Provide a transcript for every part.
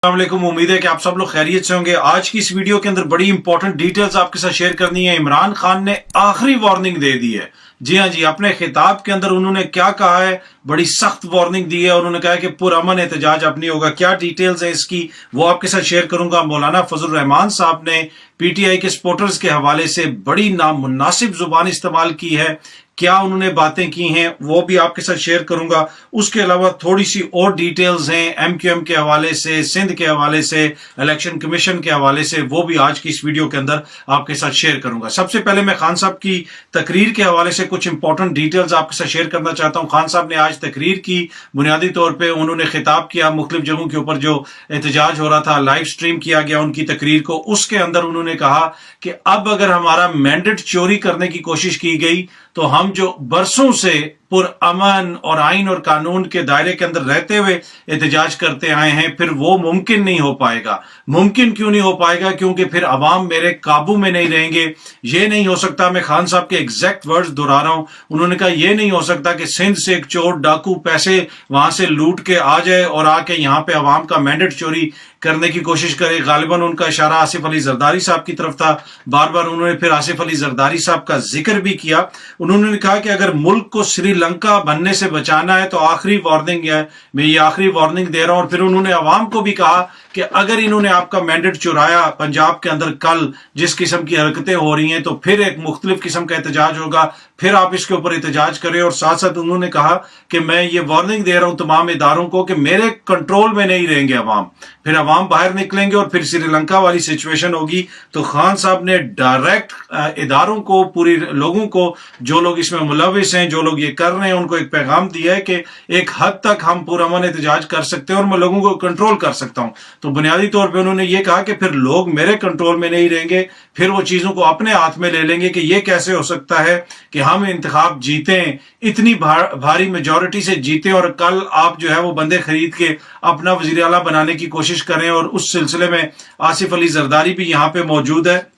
अस्सलाम वालेकुम। उम्मीद है कि आप सब लोग खैरियत से होंगे। आज की इस वीडियो के अंदर बड़ी इंपॉर्टेंट डिटेल्स आपके साथ शेयर करनी है। इमरान खान ने आखिरी वार्निंग दे दी है। जी हाँ जी, अपने खिताब के अंदर उन्होंने क्या कहा है, बड़ी सख्त वार्निंग दी है। उन्होंने कहा है कि पुरअमन एहतजाज अब नहीं होगा। क्या डिटेल्स है इसकी, वो आपके साथ शेयर करूंगा। मौलाना फजल रहमान साहब ने पीटीआई के सपोर्टर्स के हवाले से बड़ी नामुनासिब जुबान इस्तेमाल की है। क्या उन्होंने बातें की हैं वो भी आपके साथ शेयर करूंगा। उसके अलावा थोड़ी सी और डिटेल्स हैं एमक्यूएम के हवाले से, सिंध के हवाले से, इलेक्शन कमीशन के हवाले से, वो भी आज की इस वीडियो के अंदर आपके साथ शेयर करूंगा। सबसे पहले मैं खान साहब की तकरीर के हवाले से कुछ इंपॉर्टेंट डिटेल्स आपके साथ शेयर करना चाहता हूं। खान साहब ने आज तकरीर की, बुनियादी तौर पर उन्होंने खिताब किया मुख्तलिफ जगहों के ऊपर जो एहतजाज हो रहा था, लाइव स्ट्रीम किया गया उनकी तकरीर को। उसके अंदर उन्होंने कहा कि अब अगर हमारा मैंडेट चोरी करने की कोशिश की गई तो हम जो बरसों से पुरअमन और आइन और कानून के दायरे के अंदर रहते हुए एहतजाज करते आए हैं, फिर वो मुमकिन नहीं हो पाएगा। मुमकिन क्यों नहीं हो पाएगा? क्योंकि फिर अवाम मेरे काबू में नहीं रहेंगे। ये नहीं हो सकता, मैं खान साहब के एग्जैक्ट वर्ड्स दोहरा रहा हूं। उन्होंने कहा ये नहीं हो सकता कि सिंध से एक चोर डाकू पैसे वहां से लूट के आ जाए और आके यहां पे अवाम का मैंडेट चोरी करने की कोशिश करे। गालिबन उनका इशारा आसिफ अली जरदारी साहब की तरफ था। बार बार उन्होंने फिर आसिफ अली जरदारी साहब का जिक्र भी किया। उन्होंने कहा कि अगर मुल्क को श्रीलंका बनने से बचाना है तो आखिरी वार्निंग है, मैं ये आखिरी वार्निंग दे रहा हूं। और फिर उन्होंने अवाम को भी कहा कि अगर इन्होंने आपका मैंडेट चुराया पंजाब के अंदर, कल जिस किस्म की हरकतें हो रही हैं, तो फिर एक मुख्तलिफ किस्म का एहतजाज होगा, फिर आप इसके ऊपर एहतजाज करें। और साथ साथ उन्होंने कहा कि मैं ये वार्निंग दे रहा हूं तमाम इदारों को कि मेरे कंट्रोल में नहीं रहेंगे अवाम, फिर अवाम बाहर निकलेंगे और फिर श्रीलंका वाली सिचुएशन होगी। तो खान साहब ने डायरेक्ट इदारों को, पूरी लोगों को, जो लोग इसमें मुलविस हैं, जो लोग ये कर रहे हैं, उनको एक पैगाम दिया है कि एक हद तक हम पुरअमन एहतजाज कर सकते हैं और मैं लोगों को कंट्रोल कर सकता हूं। तो बुनियादी तौर पे उन्होंने ये कहा कि फिर लोग मेरे कंट्रोल में नहीं रहेंगे, फिर वो चीजों को अपने हाथ में ले लेंगे कि ये कैसे हो सकता है कि हम इंतखाब जीतें, इतनी भारी मेजॉरिटी से जीतें और कल आप जो है वो बंदे खरीद के अपना वजीर आला बनाने की कोशिश करें। और उस सिलसिले में आसिफ अली जरदारी भी यहां पे मौजूद है।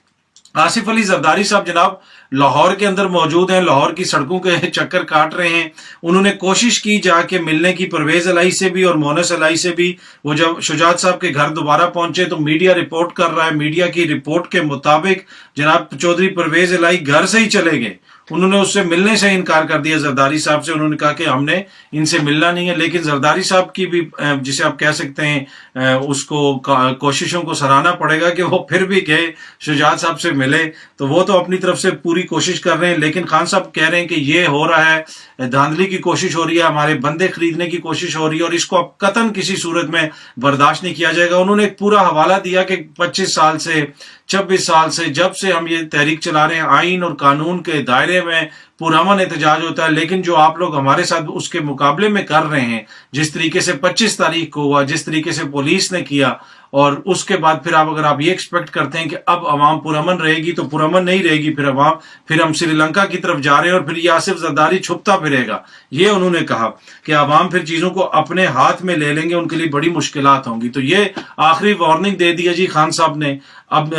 आसिफ अली जरदारी साहब जनाब लाहौर के अंदर मौजूद हैं, लाहौर की सड़कों के चक्कर काट रहे हैं। उन्होंने कोशिश की जाके मिलने की परवेज अलाई से भी और मोनस अलाई से भी। वो जब शुजात साहब के घर दोबारा पहुंचे तो मीडिया रिपोर्ट कर रहा है, मीडिया की रिपोर्ट के मुताबिक जनाब चौधरी परवेज अलाई घर से ही चले गए। उन्होंने उससे मिलने से इनकार कर दिया जरदारी साहब से। उन्होंने कहा कि हमने इनसे मिलना नहीं है। लेकिन जरदारी साहब की भी, जिसे आप कह सकते हैं, उसको कोशिशों को सराहना पड़ेगा कि वो फिर भी गए शुजात साहब से मिले। तो वो तो अपनी तरफ से पूरी कोशिश कर रहे हैं। लेकिन खान साहब कह रहे हैं कि ये हो रहा है, धांधली की कोशिश हो रही है, हमारे बंदे खरीदने की कोशिश हो रही है और इसको अब कतन किसी सूरत में बर्दाश्त नहीं किया जाएगा। उन्होंने एक पूरा हवाला दिया कि 25 साल से, 26 साल से, जब से हम ये तहरीक चला रहे हैं, आइन और कानून के दायरे में पुरअमन एहतजाज होता है। लेकिन जो आप लोग हमारे साथ उसके मुकाबले में कर रहे हैं, जिस तरीके से 25 तारीख को हुआ, जिस तरीके से पुलिस ने किया, और उसके बाद फिर अगर आप ये एक्सपेक्ट करते हैं कि अब अवाम पुरअमन रहेगी, तो पुरअमन नहीं रहेगी। फिर अवाम, फिर हम श्रीलंका की तरफ जा रहे हैं और फिर ये आसिफ जरदारी छुपता फिरेगा। ये उन्होंने कहा कि अवाम फिर चीजों को अपने हाथ में ले लेंगे, उनके लिए बड़ी मुश्किलात होंगी। तो ये आखिरी वार्निंग दे दी है जी खान साहब ने। अब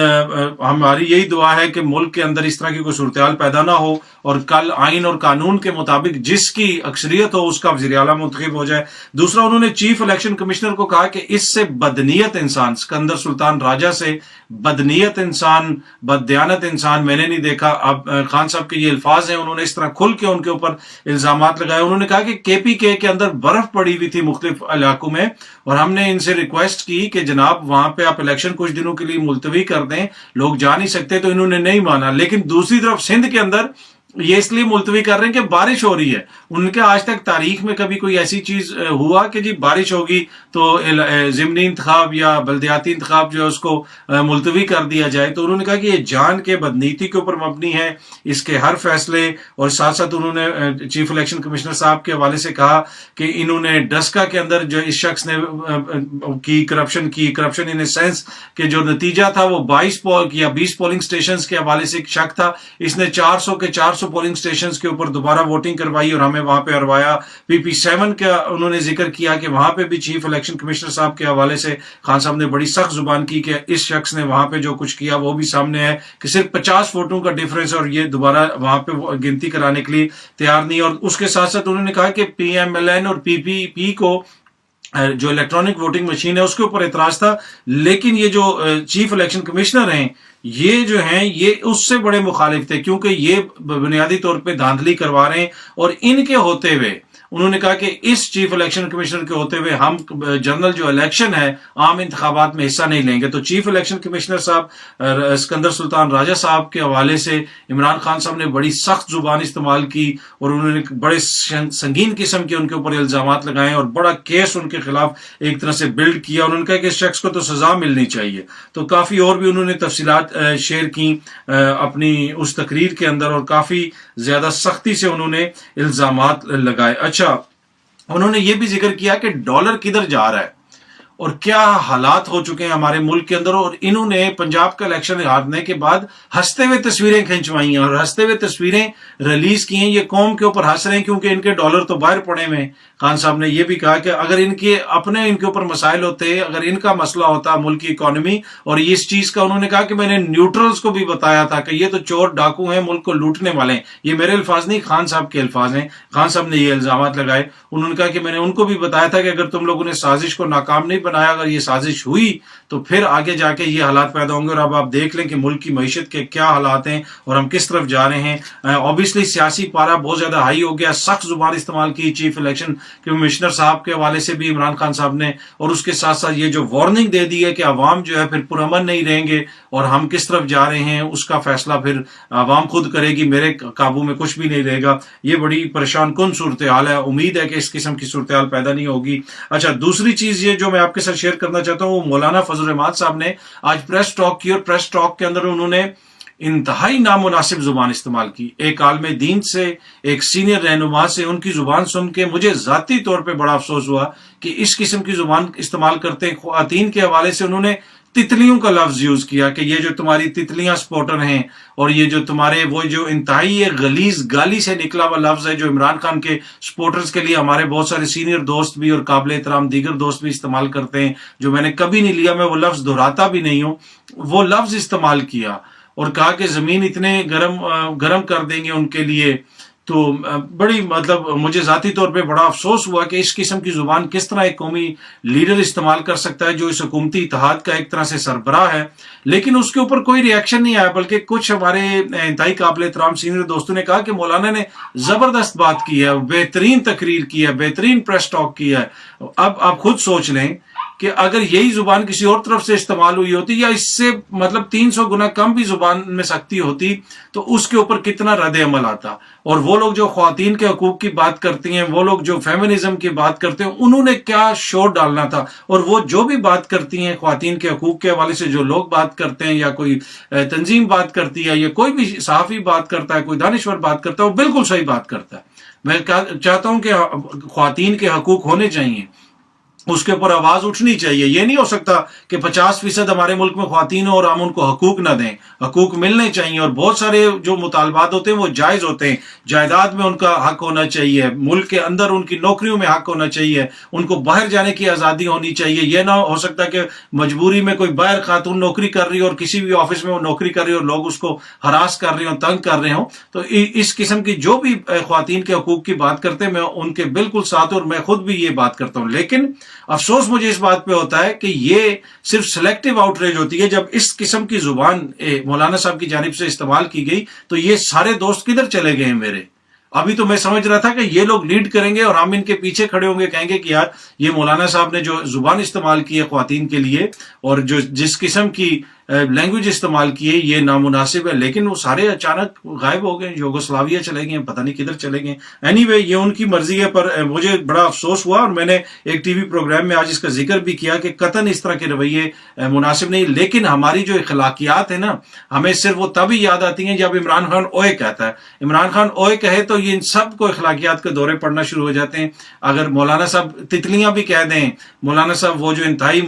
हमारी यही दुआ है कि मुल्क के अंदर इस तरह की कोई सूरत पैदा ना हो और कल आइन और कानून के मुताबिक जिसकी अक्सरियत हो उसका वज़ीर आला मुंतखब हो जाए। दूसरा, उन्होंने चीफ इलेक्शन कमिश्नर को कहा कि इससे बदनीयत इंसान, सिकंदर सुल्तान राजा से बदनीयत इंसान, बददियानत इंसान मैंने नहीं देखा। अब खान साहब के ये अल्फाज हैं, उन्होंने इस तरह खुल के उनके ऊपर इल्जामात लगाए। उन्होंने कहा कि केपीके के अंदर बर्फ पड़ी हुई थी मुख्तलिफ इलाकों में और हमने इनसे रिक्वेस्ट की कि जनाब वहां पे आप इलेक्शन कुछ दिनों के लिए मुलतवी कर दें, लोग जा नहीं सकते, तो इन्होंने नहीं माना। लेकिन दूसरी तरफ सिंध के अंदर ये इसलिए मुलतवी कर रहे हैं कि बारिश हो रही है। उनके आज तक तारीख में कभी कोई ऐसी चीज हुआ कि जी बारिश होगी तो ज़िमनी इंतखाब या बल्दियाती इंतखाब जो है उसको मुलतवी कर दिया जाए। तो उन्होंने कहा कि ये जान के बदनीति के ऊपर मबनी है इसके हर फैसले। और साथ साथ उन्होंने चीफ इलेक्शन कमिश्नर साहब के हवाले से कहा कि इन्होंने डस्का के अंदर जो इस शख्स ने करप्शन इन ए सेंस कि जो नतीजा था वो 22 या 20 पोलिंग स्टेशन के हवाले से एक शक था। इसने 400 के 400 पोलिंग स्टेशंस के ऊपर दोबारा वोटिंग करवाई और हमें वहां पे हरवाया। PP7 का उन्होंने जिक्र किया कि वहां पे भी चीफ इलेक्शन कमिश्नर साहब के हवाले से खान साहब ने बड़ी सख्त जुबान की कि इस शख्स ने वहां पे जो कुछ किया वो भी सामने है कि सिर्फ 50 वोटों का डिफरेंस और ये दोबारा वहां पे गिनती कराने के लिए तैयार नहीं। और उसके साथ साथ उन्होंने कहा कि PMLN और PPP को جو الیکٹرانک ووٹنگ مشین ہے اس کے اوپر اعتراض تھا، لیکن یہ جو چیف الیکشن کمشنر ہیں یہ جو ہیں یہ اس سے بڑے مخالف تھے، کیونکہ یہ بنیادی طور پہ دھاندلی کروا رہے ہیں، اور ان کے ہوتے ہوئے انہوں نے کہا کہ اس چیف الیکشن کمشنر کے ہوتے ہوئے ہم جنرل جو الیکشن ہے عام انتخابات میں حصہ نہیں لیں گے۔ تو چیف الیکشن کمشنر صاحب اسکندر سلطان راجہ صاحب کے حوالے سے عمران خان صاحب نے بڑی سخت زبان استعمال کی، اور انہوں نے بڑے سنگین قسم کے ان کے اوپر الزامات لگائے اور بڑا کیس ان کے خلاف ایک طرح سے بلڈ کیا۔ انہوں نے کہا کہ اس شخص کو تو سزا ملنی چاہیے۔ تو کافی اور بھی انہوں نے تفصیلات شیئر کی اپنی اس تقریر کے اندر، اور کافی زیادہ سختی سے انہوں نے الزامات لگائے۔ اچھا، انہوں نے یہ بھی ذکر کیا کہ ڈالر کدھر جا رہا ہے اور کیا حالات ہو چکے ہیں ہمارے ملک کے اندر، اور انہوں نے پنجاب کا الیکشن ہارنے کے بعد ہنستے ہوئے تصویریں کھنچوائی ہیں اور ہنستے ہوئے تصویریں ریلیز کی ہیں۔ یہ قوم کے اوپر ہنس رہے ہیں کیونکہ ان کے ڈالر تو باہر پڑے ہوئے ہیں۔ خان صاحب نے یہ بھی کہا کہ اگر ان کے اپنے ان کے اوپر مسائل ہوتے، اگر ان کا مسئلہ ہوتا ملک کی اکانومی اور اس چیز کا، انہوں نے کہا کہ میں نے نیوٹرلز کو بھی بتایا تھا کہ یہ تو چور ڈاکو ہیں، ملک کو لوٹنے والے ہیں۔ یہ میرے الفاظ نہیں، خان صاحب کے الفاظ ہیں۔ خان صاحب نے یہ الزامات لگائے۔ انہوں نے کہا کہ میں نے ان کو بھی بتایا تھا کہ اگر تم لوگوں نے سازش کو ناکام نہیں بنایا، اگر یہ سازش ہوئی تو پھر آگے جا کے یہ حالات پیدا ہوں گے۔ اور اب آپ دیکھ لیں کہ ملک کی معیشت کے کیا حالات ہیں اور ہم کس طرف جا رہے ہیں۔ اوبیسلی سیاسی پارا بہت زیادہ ہائی ہو گیا، سخت زبان استعمال کی چیف الیکشن کمشنر صاحب کے حوالے سے بھی عمران خان صاحب نے، اور اس کے ساتھ ساتھ یہ جو وارننگ دے دی ہے کہ عوام جو ہے پھر پرامن نہیں رہیں گے اور ہم کس طرف جا رہے ہیں اس کا فیصلہ پھر عوام خود کرے گی، میرے قابو میں کچھ بھی نہیں رہے گا۔ یہ بڑی پریشان کن صورتحال ہے۔ امید ہے کہ اس قسم کی صورتحال پیدا نہیں ہوگی۔ اچھا، دوسری چیز یہ جو میں آپ کے ساتھ شیئر کرنا چاہتا ہوں، وہ مولانا فضل الرحمان صاحب نے آج پریس ٹاک کی، اور پریس ٹاک کے اندر انہوں نے انتہائی نامناسب زبان استعمال کی۔ ایک عالم دین سے، ایک سینئر رہنما سے ان کی زبان سن کے مجھے ذاتی طور پہ بڑا افسوس ہوا کہ اس قسم کی زبان استعمال کرتے ہیں۔ خواتین کے حوالے سے انہوں نے تتلیوں کا لفظ یوز کیا کہ یہ جو تمہاری تتلیاں سپورٹر ہیں، اور یہ جو تمہارے وہ جو انتہائی غلیظ گالی سے نکلا ہوا لفظ ہے جو عمران خان کے سپورٹرز کے لیے ہمارے بہت سارے سینئر دوست بھی اور قابل احترام دیگر دوست بھی استعمال کرتے ہیں، جو میں نے کبھی نہیں لیا، میں وہ لفظ دہراتا بھی نہیں ہوں، وہ لفظ استعمال کیا اور کہا کہ زمین اتنے گرم کر دیں گے ان کے لیے۔ تو بڑی مجھے ذاتی طور پہ بڑا افسوس ہوا کہ اس قسم کی زبان کس طرح ایک قومی لیڈر استعمال کر سکتا ہے جو اس حکومتی اتحاد کا ایک طرح سے سربراہ ہے، لیکن اس کے اوپر کوئی ری ایکشن نہیں آیا، بلکہ کچھ ہمارے انتہائی قابل احترام سینئر دوستوں نے کہا کہ مولانا نے زبردست بات کی ہے، بہترین تقریر کی ہے، بہترین پریس ٹاک کی ہے۔ اب آپ خود سوچ لیں کہ اگر یہی زبان کسی اور طرف سے استعمال ہوئی ہوتی، یا اس سے 300 گنا کم بھی زبان میں سختی ہوتی، تو اس کے اوپر کتنا رد عمل آتا۔ اور وہ لوگ جو خواتین کے حقوق کی بات کرتی ہیں، وہ لوگ جو فیمنزم کی بات کرتے ہیں، انہوں نے کیا شور ڈالنا تھا، اور وہ جو بھی بات کرتی ہیں خواتین کے حقوق کے حوالے سے، جو لوگ بات کرتے ہیں یا کوئی تنظیم بات کرتی ہے یا کوئی بھی صحافی بات کرتا ہے، کوئی دانشور بات کرتا ہے، وہ بالکل صحیح بات کرتا ہے۔ میں چاہتا ہوں کہ خواتین کے حقوق ہونے چاہیے، اس کے اوپر آواز اٹھنی چاہیے۔ یہ نہیں ہو سکتا کہ 50% ہمارے ملک میں خواتین ہوں اور ہم ان کو حقوق نہ دیں، حقوق ملنے چاہیے، اور بہت سارے جو مطالبات ہوتے ہیں وہ جائز ہوتے ہیں۔ جائیداد میں ان کا حق ہونا چاہیے، ملک کے اندر ان کی نوکریوں میں حق ہونا چاہیے، ان کو باہر جانے کی آزادی ہونی چاہیے۔ یہ نہ ہو سکتا کہ مجبوری میں کوئی باہر خاتون نوکری کر رہی ہو اور کسی بھی آفس میں وہ نوکری کر رہی ہو اور لوگ اس کو ہراس کر رہے ہوں، تنگ کر رہے ہوں۔ تو اس قسم کی جو بھی خواتین کے حقوق کی بات کرتے ہیں، میں ان کے بالکل ساتھ ہوں، اور میں خود بھی یہ بات کرتا ہوں۔ لیکن افسوس مجھے اس بات پہ ہوتا ہے کہ یہ صرف سلیکٹیو آؤٹریج ہوتی ہے۔ جب اس قسم کی زبان مولانا صاحب کی جانب سے استعمال کی گئی تو یہ سارے دوست کدھر چلے گئے ہیں میرے؟ ابھی تو میں سمجھ رہا تھا کہ یہ لوگ لیڈ کریں گے اور ہم ان کے پیچھے کھڑے ہوں گے، کہیں گے کہ یار یہ مولانا صاحب نے جو زبان استعمال کی ہے خواتین کے لیے اور جو جس قسم کی لینگویج استعمال کی ہے یہ نامناسب ہے، لیکن وہ سارے اچانک غائب ہو گئے، یوگوسلاویا چلے گئے، پتہ نہیں کدھر چلے گئے۔ اینی وے یہ ان کی مرضی ہے، پر مجھے بڑا افسوس ہوا، اور میں نے ایک ٹی وی پروگرام میں آج اس کا ذکر بھی کیا کہ قطعاً اس طرح کے رویے مناسب نہیں۔ لیکن ہماری جو اخلاقیات ہیں نا، ہمیں صرف وہ تب ہی یاد آتی ہیں جب عمران خان اوئے کہتا ہے۔ عمران خان اوئے کہے تو یہ ان سب کو اخلاقیات کے دورے پڑنا شروع ہو جاتے ہیں۔ اگر مولانا صاحب تتلیاں بھی کہہ دیں، مولانا صاحب وہ جو انتہائی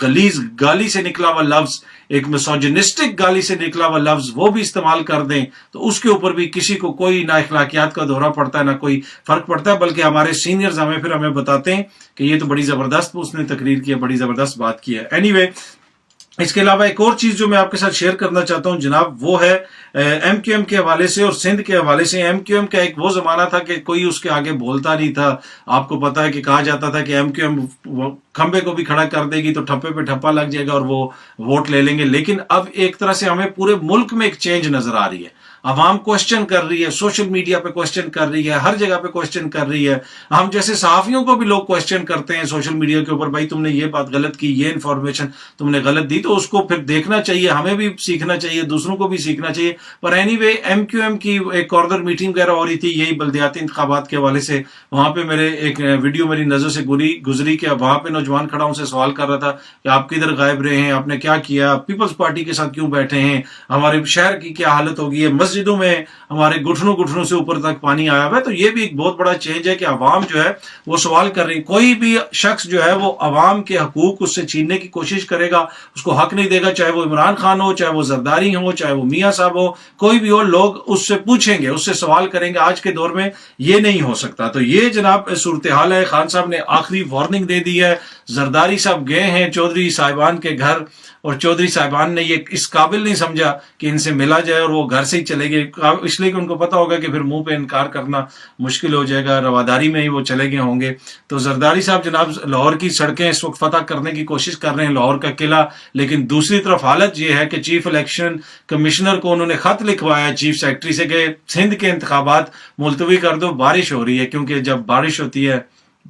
غلیظ گالی سے نکلا ہوا لفظ، ایک مسوجنسٹک گالی سے نکلا ہوا لفظ وہ بھی استعمال کر دیں، تو اس کے اوپر بھی کسی کو کوئی نہ اخلاقیات کا دورہ پڑتا ہے نہ کوئی فرق پڑتا ہے، بلکہ ہمارے سینئرز ہمیں بتاتے ہیں کہ یہ تو بڑی زبردست اس نے تقریر کی ہے، بڑی زبردست بات کی ہے۔ اینی وے इसके अलावा एक और चीज जो मैं आपके साथ शेयर करना चाहता हूं जनाब, वो है MQM के हवाले से और सिंध के हवाले से। MQM का एक वो जमाना था कि कोई उसके आगे बोलता नहीं था। आपको पता है कि कहा जाता था कि MQM खंबे को भी खड़ा कर देगी तो ठप्पे पे ठप्पा लग जाएगा और वो वोट ले लेंगे। लेकिन अब एक तरह से हमें पूरे मुल्क में एक चेंज नजर आ रही है। अवाम क्वेश्चन कर रही है, सोशल मीडिया पे क्वेश्चन कर रही है, हर जगह पे क्वेश्चन कर रही है। हम जैसे सहाफियों को भी लोग क्वेश्चन करते हैं सोशल मीडिया के ऊपर, भाई तुमने ये बात गलत की, ये इन्फॉर्मेशन तुमने गलत दी, तो उसको फिर देखना चाहिए, हमें भी सीखना चाहिए, दूसरों को भी सीखना चाहिए। पर एनीवे MQM की एक कॉर्नर मीटिंग वगैरह हो रही थी यही बल्दियाती इंतखाबात के हवाले से। वहां पे मेरे एक वीडियो मेरी नजर से गुजरी कि वहां पे नौजवान खड़ा उनसे सवाल कर रहा था कि आप किधर गायब रहे हैं, आपने क्या किया, पीपल्स पार्टी के साथ क्यों बैठे हैं, हमारे शहर की क्या हालत होगी है, मस्जिदों में हमारे घुटनों से ऊपर तक पानी आया हुआ है। तो ये भी एक बहुत बड़ा चेंज है कि अवाम जो है वो सवाल कर रही है। कोई भी शख्स जो है वो अवाम के हकूक उससे छीनने की कोशिश करेगा, उसको हक नहीं देगा, चाहे वो इमरान खान हो, चाहे वो जरदारी हो, चाहे वो मियां साहब हो, कोई भी हो, लोग उससे पूछेंगे, उससे सवाल करेंगे। आज के दौर में ये नहीं हो सकता। तो ये जनाब सूरत हाल है। खान साहब ने आखिरी वार्निंग दे दी है। जरदारी साहब गए हैं चौधरी साहिबान के घर और चौधरी साहिबान ने ये इस काबिल नहीं समझा कि इनसे मिला जाए और वो घर से ही चले गए, इसलिए कि उनको पता होगा कि फिर मुंह पे इनकार करना मुश्किल हो जाएगा, रवादारी में ही वो चले गए होंगे। तो जरदारी साहब जनाब लाहौर की सड़कें इस वक्त फतह करने की कोशिश कर रहे हैं, लाहौर का किला। लेकिन दूसरी तरफ हालत ये है कि चीफ इलेक्शन कमिश्नर को उन्होंने खत लिखवाया चीफ सेक्रेटरी से कि सिंध के इंतखाबात मुलतवी कर दो, बारिश हो रही है। क्योंकि जब बारिश होती है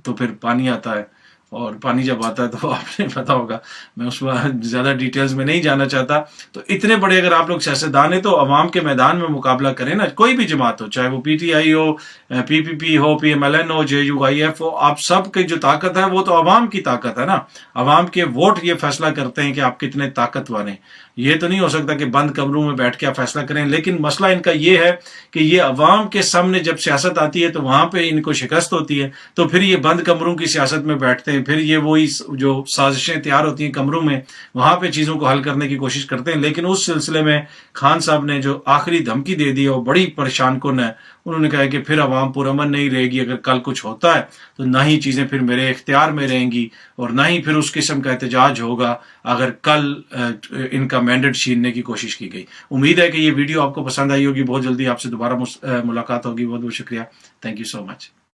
तो फिर पानी आता है, और पानी जब आता है तो आपने पता होगा, मैं उसमें ज्यादा डिटेल्स में नहीं जाना चाहता। तो इतने बड़े अगर आप लोग सियासतदान है तो अवाम के मैदान में मुकाबला करें ना, कोई भी जमात हो, चाहे वो PTI हो, PPP हो, PMLN हो, JUIF हो, आप सब की जो ताकत है वो तो अवाम की ताकत है ना। अवाम के वोट ये फैसला करते हैं कि आप कितने ताकतवर हैं। ये तो नहीं हो सकता कि बंद कमरों में बैठ के आप फैसला करें। लेकिन मसला इनका ये है कि ये अवाम के सामने जब सियासत आती है तो वहां पे इनको शिकस्त होती है, तो फिर ये बंद कमरों की सियासत में बैठते हैं। फिर ये वही जो साजिशें तैयार होती हैं कमरों में, वहां पे चीजों को हल करने की कोशिश करते हैं। लेकिन उस सिलसिले में खान साहब ने जो आखिरी धमकी दे दी है वो बड़ी परेशान कुन है। उन्होंने कहा कि फिर अवाम पुरअमन नहीं रहेगी, अगर कल कुछ होता है तो ना ही चीजें फिर मेरे इख्तियार में रहेंगी और ना ही फिर उस किस्म का एहतजाज होगा अगर कल इनका मैंडेट छीनने की कोशिश की गई। उम्मीद है कि ये वीडियो आपको पसंद आई होगी। बहुत जल्दी आपसे दोबारा मुलाकात होगी। बहुत बहुत शुक्रिया। Thank you so much.